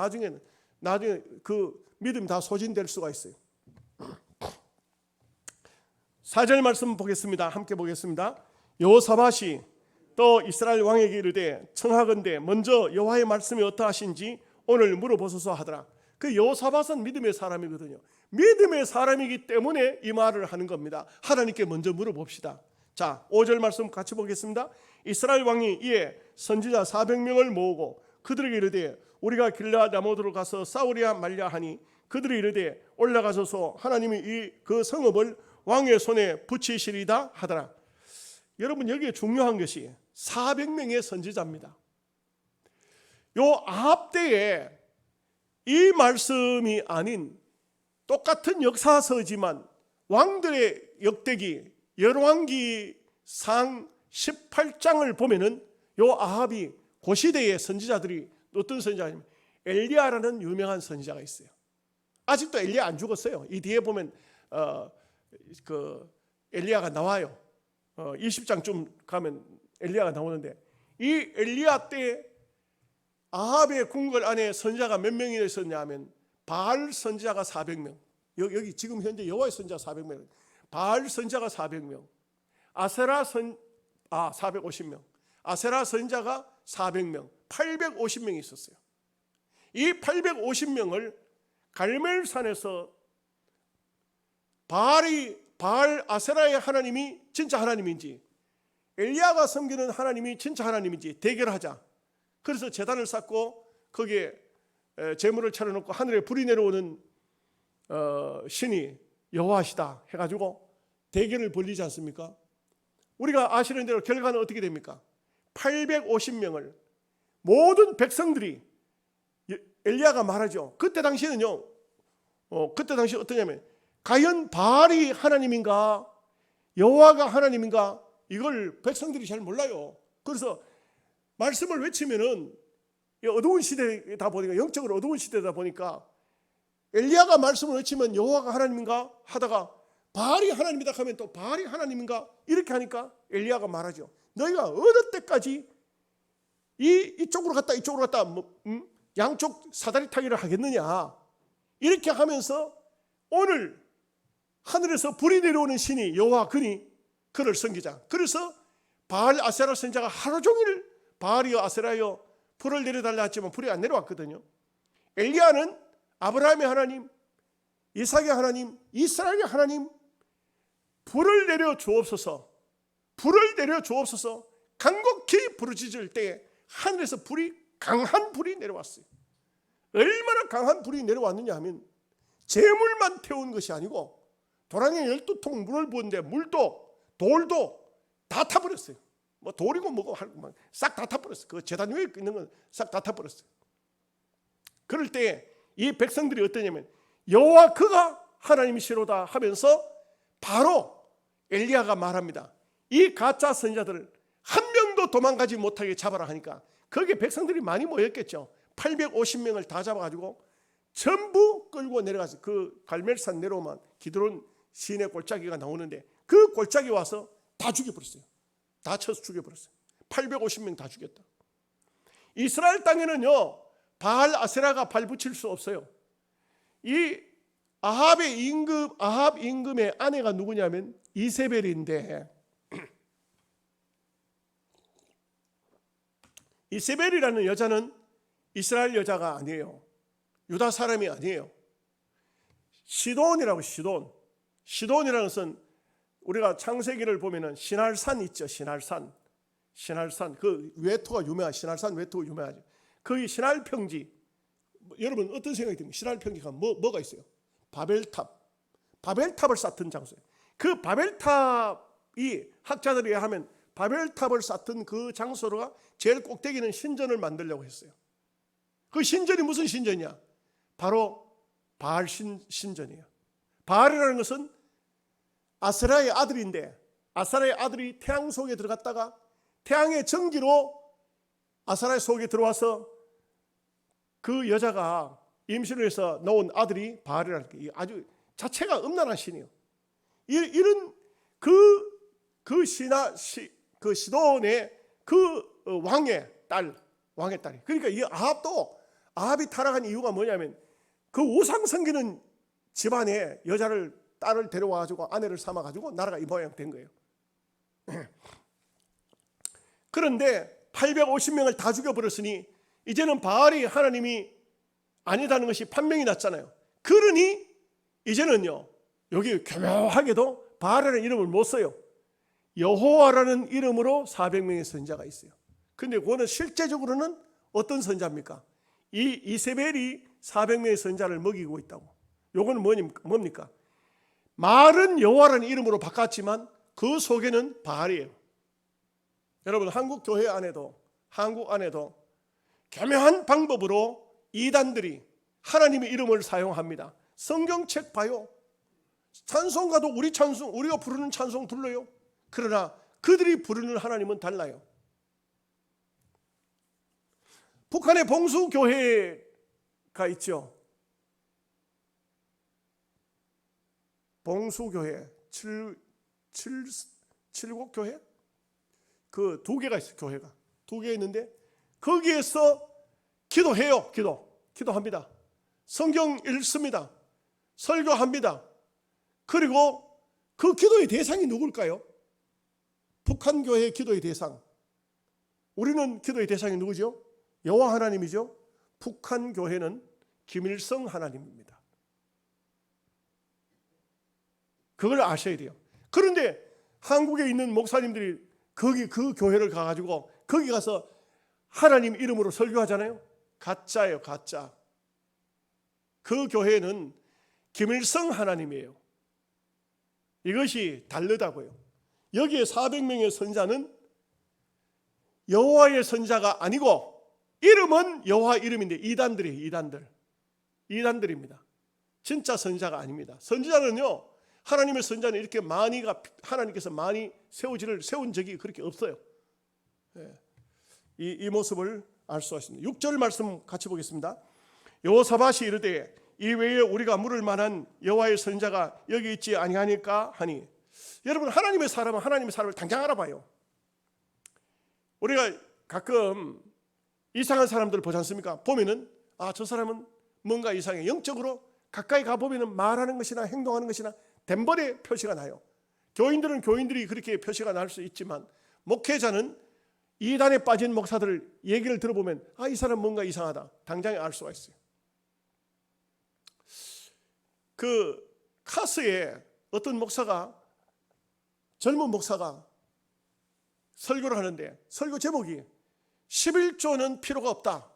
나중에 그 믿음이 다 소진될 수가 있어요. 4절 말씀 보겠습니다. 함께 보겠습니다. 여호사밧이 또 이스라엘 왕에게 이르되, 청하건대 먼저 여호와의 말씀이 어떠하신지 오늘 물어보소서 하더라. 그 여호사밧은 믿음의 사람이거든요. 믿음의 사람이기 때문에 이 말을 하는 겁니다. 하나님께 먼저 물어봅시다. 자, 5절 말씀 같이 보겠습니다. 이스라엘 왕이 이에 선지자 400명을 모으고 그들에게 이르되, 우리가 길르앗 라모드로 가서 싸우랴 말랴 하니, 그들이 이르되 올라가소서, 하나님이 그 성읍을 왕의 손에 붙이시리다 하더라. 여러분, 여기에 중요한 것이 400명의 선지자입니다. 요 아합 때에 이 말씀이 아닌 똑같은 역사서지만 왕들의 역대기 열왕기상 18장을 보면은 요 아합이 그 시대의 선지자들이 어떤 선지자냐면 엘리야라는 유명한 선지자가 있어요. 아직도 엘리야 안 죽었어요. 이 뒤에 보면 엘리야가 나와요. 20장쯤 가면 엘리야가 나오는데, 이 엘리야 때 아합의 궁궐 안에 선지자가 몇 명이나 있었냐 하면 바알 선지자가 400명. 여기 지금 현재 여호와의 선지자 400명. 바알 선지자가 400명. 450명. 아세라 선지자가 400명. 850명이 있었어요. 이 850명을 갈멜산에서 바알 아세라의 하나님이 진짜 하나님인지, 엘리야가 섬기는 하나님이 진짜 하나님인지 대결하자. 그래서 제단을 쌓고 거기에 제물을 차려놓고 하늘에 불이 내려오는 신이 여호와시다 해가지고 대결을 벌리지 않습니까? 우리가 아시는 대로 결과는 어떻게 됩니까? 850명을 모든 백성들이, 엘리야가 말하죠. 그때 당시에는요, 그때 당시 어떠냐면, 과연 바알이 하나님인가 여호와가 하나님인가, 이걸 백성들이 잘 몰라요. 그래서 말씀을 외치면은 어두운 시대다 보니까, 영적으로 어두운 시대다 보니까 엘리야가 말씀을 외치면 여호와가 하나님인가 하다가 바알이 하나님이다 하면 또 바알이 하나님인가 이렇게 하니까 엘리야가 말하죠. 너희가 어느 때까지 이쪽으로 갔다 이쪽으로 갔다 양쪽 사다리 타기를 하겠느냐, 이렇게 하면서 오늘 하늘에서 불이 내려오는 신이 여호와 그니 그를 섬기자. 그래서 바알 아세라 선지자가 하루 종일 바알이여 아세라여 불을 내려달라 했지만 불이 안 내려왔거든요. 엘리야는 아브라함의 하나님, 이삭의 하나님, 이스라엘의 하나님, 불을 내려 주옵소서, 불을 내려 주옵소서 간곡히 부르짖을 때에 하늘에서 강한 불이 내려왔어요. 얼마나 강한 불이 내려왔느냐 하면 재물만 태운 것이 아니고 도랑에 12통 물을 부었는데 물도 돌도 다 타버렸어요. 뭐 돌이고 뭐고 싹 다 타버렸어요. 그 제단 위에 있는 건 싹 다 타버렸어요. 그럴 때 이 백성들이 어떠냐면 여호와 그가 하나님이시로다 하면서 바로 엘리야가 말합니다. 이 가짜 선지자들을 한 명도 도망가지 못하게 잡아라 하니까 거기에 백성들이 많이 모였겠죠. 850명을 다 잡아가지고 전부 끌고 내려가서 그 갈멜산 내려오면 기드론 시내 골짜기가 나오는데 그 골짜기 와서 다 죽여버렸어요. 다 쳐서 죽여버렸어요. 850명 다 죽였다. 이스라엘 땅에는요 바알 아세라가 발붙일 수 없어요. 이 아합 임금의 아내가 누구냐면 이세벨인데, 이세벨이라는 여자는 이스라엘 여자가 아니에요. 유다 사람이 아니에요. 시돈이라고. 시돈이라는 것은 우리가 창세기를 보면은 시날산 있죠. 시날산 그 외토가 유명한, 시날산 외토가 유명하죠. 거기 시날 평지, 여러분 어떤 생각이 듭니까? 시날 평지가 뭐가 있어요? 바벨탑을 쌓던 장소예요. 그 바벨탑이 학자들이 하면 바벨탑을 쌓던 그 장소가 제일 꼭대기는 신전을 만들려고 했어요. 그 신전이 무슨 신전이야? 바로 바알 신전이에요. 바알이라는 것은 아세라의 아들인데, 아세라의 아들이 태양 속에 들어갔다가 태양의 전기로 아세라의 속에 들어와서 그 여자가 임신을 해서 낳은 아들이 바알이라는 게 아주 자체가 음란한 신이에요. 이런 그 시돈의 그 왕의 딸이. 그러니까 이 아합이 타락한 이유가 뭐냐면 그 우상 섬기는 집안에 딸을 데려와가지고 아내를 삼아가지고 나라가 이 모양 된 거예요. 그런데 850명을 다 죽여버렸으니 이제는 바알이 하나님이 아니다는 것이 판명이 났잖아요. 그러니 이제는요 여기 교묘하게도 바알이라는 이름을 못 써요. 여호와라는 이름으로 400명의 선지자가 있어요. 근데 그거는 실제적으로는 어떤 선지자입니까? 이 이세벨이 400명의 선지자를 먹이고 있다고. 요거는 뭡니까? 말은 여호와라는 이름으로 바꿨지만 그 속에는 바알이에요. 여러분 한국 안에도 교묘한 방법으로 이단들이 하나님의 이름을 사용합니다. 성경책 봐요. 찬송가도 우리가 부르는 찬송 불러요. 그러나 그들이 부르는 하나님은 달라요. 북한의 봉수교회가 있죠. 봉수교회, 칠곡교회? 그 두 개가 있어요. 교회가 두 개 있는데 거기에서 기도해요. 기도합니다. 성경 읽습니다. 설교합니다. 그리고 그 기도의 대상이 누굴까요? 북한 교회의 기도의 대상. 우리는 기도의 대상이 누구죠? 여호와 하나님이죠. 북한 교회는 김일성 하나님입니다. 그걸 아셔야 돼요. 그런데 한국에 있는 목사님들이 그 교회를 가가지고 거기 가서 하나님 이름으로 설교하잖아요. 가짜예요, 가짜. 그 교회는 김일성 하나님이에요. 이것이 다르다고요. 여기에 400명의 선지자는 여호와의 선지자가 아니고 이름은 여호와 이름인데 이단들입니다. 진짜 선지자가 아닙니다. 선지자는요, 하나님의 선지자는 이렇게 하나님께서 많이 세운 적이 그렇게 없어요. 이 모습을 알 수가 있습니다. 6절 말씀 같이 보겠습니다. 여호사밧이 이르되 이 외에 우리가 물을 만한 여호와의 선자가 여기 있지 아니하니까 하니. 여러분, 하나님의 사람은 하나님의 사람을 당장 알아봐요. 우리가 가끔 이상한 사람들을 보지 않습니까? 보면은 저 사람은 뭔가 이상해. 영적으로 가까이 가보면 말하는 것이나 행동하는 것이나 덴벌의 표시가 나요. 교인들은 교인들이 그렇게 표시가 날 수 있지만 목회자는 이단에 빠진 목사들 얘기를 들어보면 이 사람 뭔가 이상하다. 당장에 알 수가 있어요. 그 카스에 어떤 목사가, 젊은 목사가 설교를 하는데 설교 제목이 11조는 필요가 없다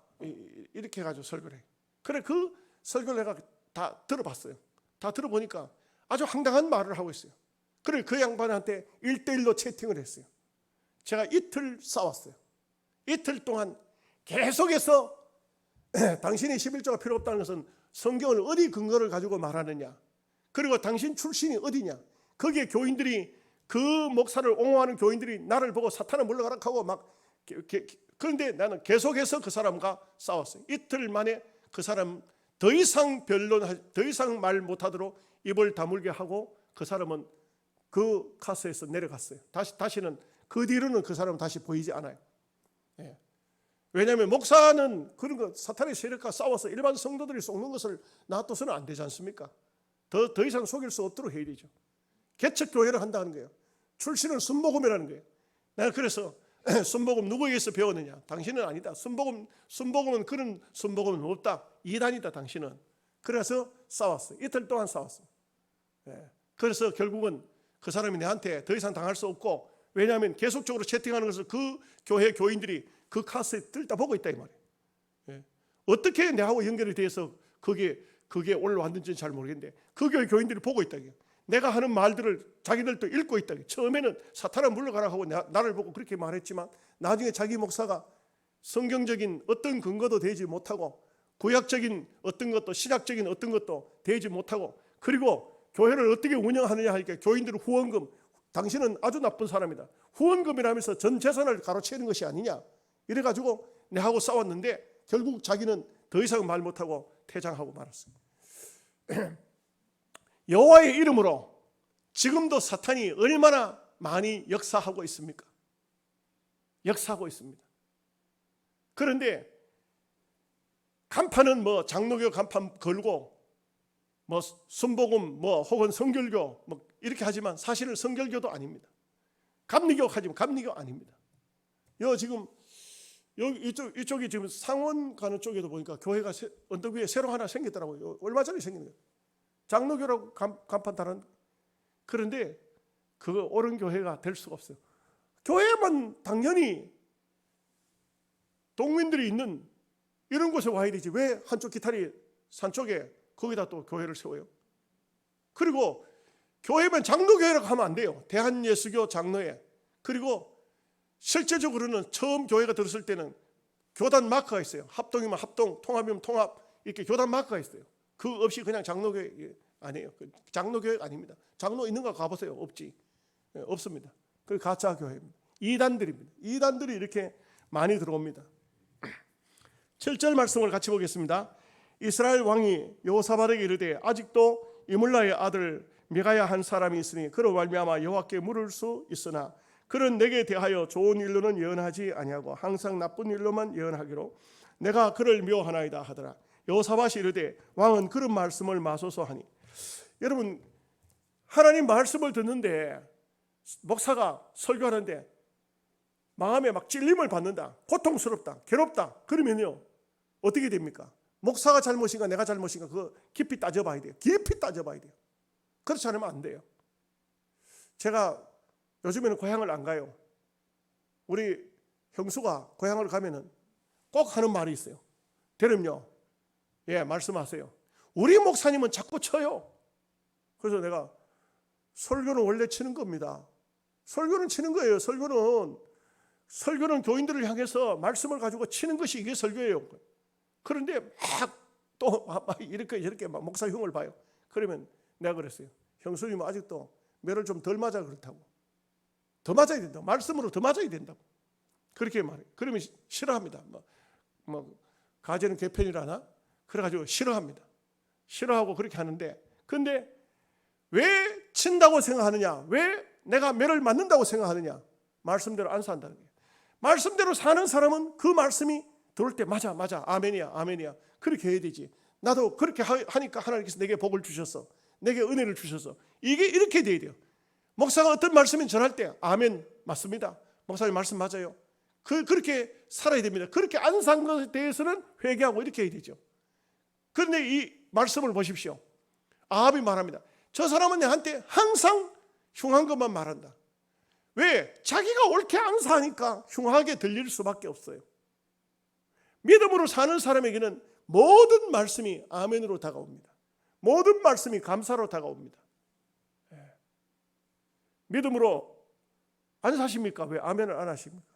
이렇게 해가지고 설교를 해요. 그래, 그 설교를 내가 다 들어봤어요. 다 들어보니까 아주 황당한 말을 하고 있어요. 그래, 그 양반한테 1대1로 채팅을 했어요. 제가 이틀 싸웠어요. 이틀 동안 계속해서 당신이 11조가 필요 없다는 것은 성경을 어디 근거를 가지고 말하느냐, 그리고 당신 출신이 어디냐. 거기에 교인들이, 그 목사를 옹호하는 교인들이 나를 보고 사탄아 물러가라 하고 막, 그런데 나는 계속해서 그 사람과 싸웠어요. 이틀 만에 그 사람 더 이상 더 이상 말 못하도록 입을 다물게 하고 그 사람은 그 카스에서 내려갔어요. 다시는 그 뒤로는 그 사람은 다시 보이지 않아요. 예. 왜냐하면 목사는 그런 거 사탄의 세력과 싸워서 일반 성도들이 속는 것을 놔둬서는 안 되지 않습니까? 더 이상 속일 수 없도록 해야 되죠. 개척 교회를 한다는 거예요. 출신은 순복음이라는 거예요. 내가 그래서 순복음 누구에게서 배웠느냐? 당신은 아니다. 순복음은 그런 순복음은 없다. 이단이다 당신은. 그래서 싸웠어요. 이틀 동안 싸웠어요. 예. 그래서 결국은 그 사람이 내한테 더 이상 당할 수 없고, 왜냐하면 계속적으로 채팅하는 것을 그 교회 교인들이 그 카스에 뜰다 보고 있다 이 말이에요. 예. 어떻게 내하고 연결이 돼서 그게 올라왔는지는 잘 모르겠는데 그 교회 교인들이 보고 있다. 내가 하는 말들을 자기들도 읽고 있다. 처음에는 사탄아 물러가라 하고 나를 보고 그렇게 말했지만 나중에 자기 목사가 성경적인 어떤 근거도 되지 못하고 구약적인 어떤 것도 신학적인 어떤 것도 되지 못하고, 그리고 교회를 어떻게 운영하느냐 하니까 교인들은 후원금, 당신은 아주 나쁜 사람이다. 후원금이라면서 전 재산을 가로채는 것이 아니냐. 이래가지고 내하고 싸웠는데 결국 자기는 더 이상 말 못하고 퇴장하고 말았습니다. 여호와의 이름으로 지금도 사탄이 얼마나 많이 역사하고 있습니까? 역사하고 있습니다. 그런데 간판은 뭐 장로교 간판 걸고 뭐 순복음 뭐 혹은 성결교 뭐 이렇게 하지만 사실은 성결교도 아닙니다. 감리교 하지만 감리교 아닙니다. 지금 이쪽이 지금 상원 가는 쪽에도 보니까 교회가 언덕 위에 새로 하나 생겼더라고요. 얼마 전에 생긴 거예요. 장로교라고 간판 달은. 그런데 그거 옳은 교회가 될 수가 없어요. 교회만 당연히 동민들이 있는 이런 곳에 와야 되지. 왜 한쪽 기타리 산 쪽에 거기다 또 교회를 세워요? 그리고 교회면 장로교회라고 하면 안 돼요. 대한예수교 장로회. 그리고 실제적으로는 처음 교회가 들었을 때는 교단 마크가 있어요. 합동이면 합동, 통합이면 통합, 이렇게 교단 마크가 있어요. 그 없이 그냥 장로교회 아니에요. 장로교회 아닙니다. 장로 있는 거 가보세요. 없지. 없습니다. 그 가짜 교회입니다. 이단들입니다. 이단들이 이렇게 많이 들어옵니다. 7절 말씀을 같이 보겠습니다. 이스라엘 왕이 여호사밧에게 이르되 아직도 이물라의 아들 미가야 한 사람이 있으니 그로 말미암아 여호와께 물을 수 있으나 그는 내게 대하여 좋은 일로는 예언하지 아니하고 항상 나쁜 일로만 예언하기로 내가 그를 미워하나이다 하더라. 여호사밧이 이르되 왕은 그런 말씀을 마소서 하니. 여러분, 하나님 말씀을 듣는데 목사가 설교하는데 마음에 막 찔림을 받는다, 고통스럽다, 괴롭다, 그러면요 어떻게 됩니까? 목사가 잘못인가 내가 잘못인가 그거 깊이 따져봐야 돼요. 깊이 따져봐야 돼요. 그렇지 않으면 안 돼요. 제가 요즘에는 고향을 안 가요. 우리 형수가 고향을 가면은 꼭 하는 말이 있어요. 대름요, 말씀하세요. 우리 목사님은 자꾸 쳐요. 그래서 내가 설교는 원래 치는 겁니다. 설교는 치는 거예요. 설교는 교인들을 향해서 말씀을 가지고 치는 것이 이게 설교예요. 그런데 막 이렇게 막 목사 흉을 봐요. 그러면 내가 그랬어요. 형수님은 아직도 매를 좀 덜 맞아 그렇다고. 더 맞아야 된다. 말씀으로 더 맞아야 된다고. 그렇게 말해요. 그러면 싫어합니다. 가재는 개편이라나? 그래가지고 싫어합니다. 싫어하고 그렇게 하는데, 근데 왜 친다고 생각하느냐? 왜 내가 매를 맞는다고 생각하느냐? 말씀대로 안 산다는 거예요. 말씀대로 사는 사람은 그 말씀이 들을 때 맞아 아멘이야 아멘이야 그렇게 해야 되지. 나도 그렇게 하니까 하나님께서 내게 복을 주셨어, 내게 은혜를 주셔서, 이게 이렇게 돼야 돼요. 목사가 어떤 말씀을 전할 때 아멘 맞습니다, 목사님 말씀 맞아요, 그렇게 살아야 됩니다. 그렇게 안 산 것에 대해서는 회개하고 이렇게 해야 되죠. 그런데 이 말씀을 보십시오. 아합이 말합니다. 저 사람은 내한테 항상 흉한 것만 말한다. 왜? 자기가 옳게 안 사니까 흉하게 들릴 수밖에 없어요. 믿음으로 사는 사람에게는 모든 말씀이 아멘으로 다가옵니다. 모든 말씀이 감사로 다가옵니다. 믿음으로 안 사십니까? 왜 아멘을 안 하십니까?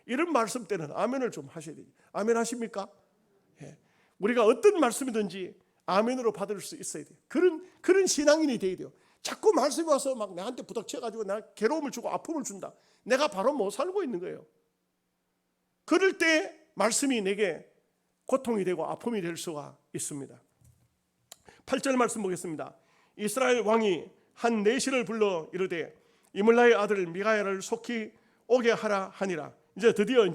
이런 말씀 때는 아멘을 좀 하셔야 돼요. 아멘 하십니까? 우리가 어떤 말씀이든지 아멘으로 받을 수 있어야 돼요. 그런 신앙인이 돼야 돼요. 자꾸 말씀이 와서 막 나한테 부닥쳐가지고 나 괴로움을 주고 아픔을 준다. 내가 바로 못 살고 있는 거예요. 그럴 때 말씀이 내게 고통이 되고 아픔이 될 수가 있습니다. 8절 말씀 보겠습니다. 이스라엘 왕이 한 내시를 불러 이르되 이물라의 아들 미가야를 속히 오게 하라 하니라. 이제 드디어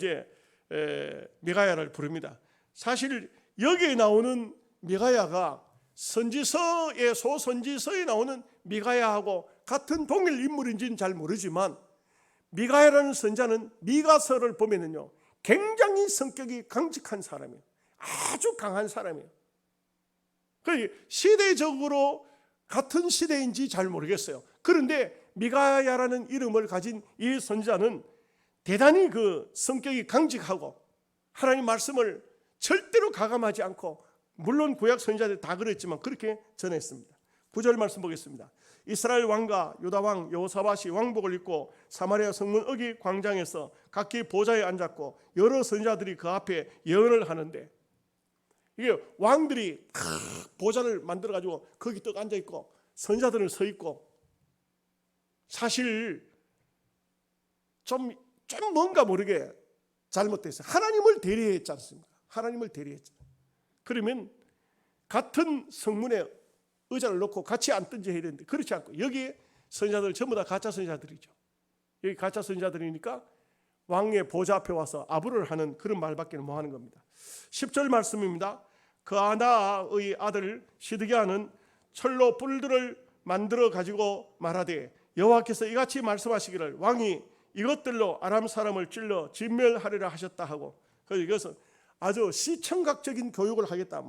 미가야를 부릅니다. 사실 여기에 나오는 미가야가 선지서의 소선지서에 나오는 미가야하고 같은 동일 인물인지는 잘 모르지만, 미가야라는 선자는 미가서를 보면은요 굉장히 성격이 강직한 사람이에요. 아주 강한 사람이에요. 시대적으로 같은 시대인지 잘 모르겠어요. 그런데 미가야라는 이름을 가진 이 선자는 대단히 그 성격이 강직하고 하나님 말씀을 절대로 가감하지 않고, 물론 구약 선지자들 다 그랬지만 그렇게 전했습니다. 9절 말씀 보겠습니다. 이스라엘 왕과 유다 왕 여호사밧이 왕복을 입고 사마리아 성문 어기 광장에서 각기 보좌에 앉았고 여러 선지자들이 그 앞에 예언을 하는데, 이게 왕들이 보좌를 만들어 가지고 거기 딱 앉아 있고 선지자들은 서 있고, 사실 좀 뭔가 모르게 잘못됐어요. 하나님을 대리했지 않습니까? 하나님을 대리했죠. 그러면 같은 성문에 의자를 놓고 같이 앉든지 해야 되는데 그렇지 않고, 여기 선지자들 전부 다 가짜 선지자들이죠. 여기 가짜 선지자들이니까 왕의 보좌 앞에 와서 아부를 하는 그런 말밖에 못 하는 겁니다. 10절 말씀입니다. 그아나의 아들 시드기야는 철로 뿔들을 만들어 가지고 말하되 여호와께서 이같이 말씀하시기를 왕이 이것들로 아람 사람을 찔러 진멸하리라 하셨다 하고, 그래서 이것은 아주 시청각적인 교육을 하겠다.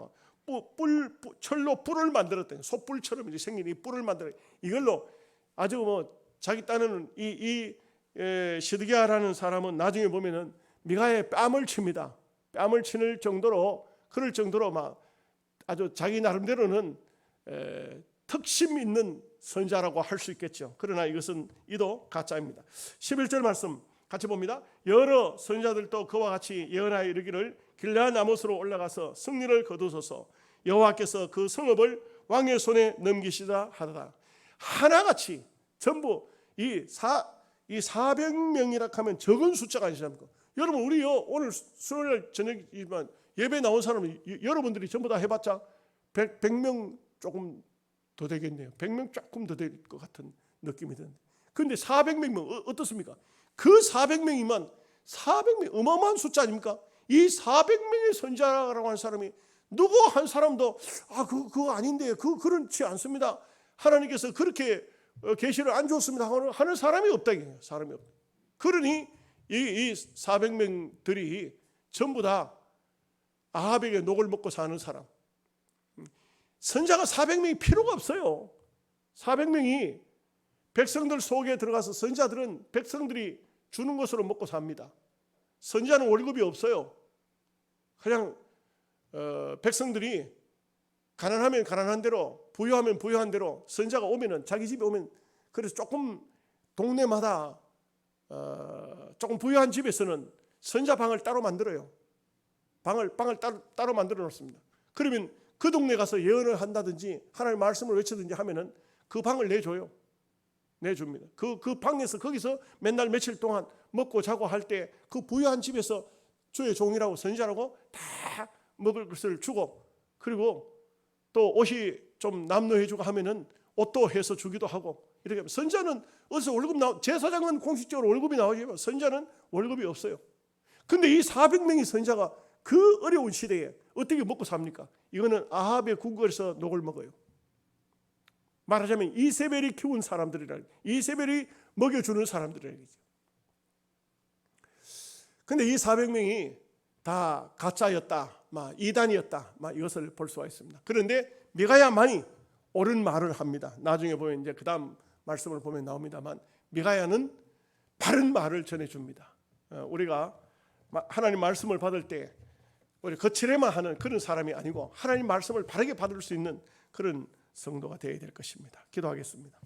철로 뿔을 만들었대. 소뿔처럼 이제 생긴 이 뿔을 만들어 이걸로 아주 자기 딴에는 이 시드기야라는 사람은 나중에 보면은 미가야의 뺨을 칩니다. 뺨을 치는 정도로, 그럴 정도로 막 아주 자기 나름대로는 특심 있는 선자라고 할 수 있겠죠. 그러나 이것은 이도 가짜입니다. 11절 말씀 같이 봅니다. 여러 선지자들도 그와 같이 예언하여 이르기를 길르앗 라못으로 올라가서 승리를 거두소서, 여호와께서 그 성읍을 왕의 손에 넘기시다 하더라. 하나같이 전부 이 400명이라 하면 적은 숫자가 아니십니까? 여러분, 우리 오늘 수요일 저녁이지만 예배 나온 사람은 여러분들이 전부 다 해봤자 100명 조금 더 되겠네요. 100명 조금 더 될 것 같은 느낌이 드는데, 그런데 400명 어떻습니까? 그 400명이면 400명 어마어마한 숫자 아닙니까? 이 400명의 선지자라고 하는 사람이 누구 한 사람도 그거 아닌데 그렇지 않습니다, 하나님께서 그렇게 계시를 안 주었습니다 하는 사람이 없다. 사람이 없다. 그러니 이 400명들이 전부 다 아합에게 녹을 먹고 사는 사람. 선자가 400명이 필요가 없어요. 400명이 백성들 속에 들어가서, 선지자들은 백성들이 주는 것으로 먹고 삽니다. 선지자는 월급이 없어요. 그냥 백성들이 가난하면 가난한 대로, 부유하면 부유한 대로, 선지자가 오면은 자기 집에 오면, 그래서 조금 동네마다 조금 부유한 집에서는 선지자 방을 따로 만들어요. 방을 따로 만들어 놓습니다. 그러면 그 동네 가서 예언을 한다든지 하나님의 말씀을 외치든지 하면은 그 방을 내줘요. 내줍니다. 그 방에서 거기서 맨날 며칠 동안 먹고 자고 할 때 그 부유한 집에서 주의 종이라고 선지자라고 다 먹을 것을 주고, 그리고 또 옷이 좀 남노해주고 하면은 옷도 해서 주기도 하고, 이렇게 선지자는 어디서 월급 제사장은 공식적으로 월급이 나오지만 선지자는 월급이 없어요. 근데 이 400명의 선지자가 그 어려운 시대에 어떻게 먹고 삽니까? 이거는 아합의 궁궐에서 녹을 먹어요. 말하자면 이세벨이 키운 사람들이라, 이세벨이 먹여주는 사람들이라. 근데 이 400명이 다 가짜였다, 이단이었다, 이것을 볼 수가 있습니다. 그런데 미가야만이 옳은 말을 합니다. 나중에 보면 이제 그 다음 말씀을 보면 나옵니다만, 미가야는 바른 말을 전해줍니다. 우리가 하나님 말씀을 받을 때 우리 거칠에만 하는 그런 사람이 아니고 하나님 말씀을 바르게 받을 수 있는 그런 성도가 되어야 될 것입니다. 기도하겠습니다.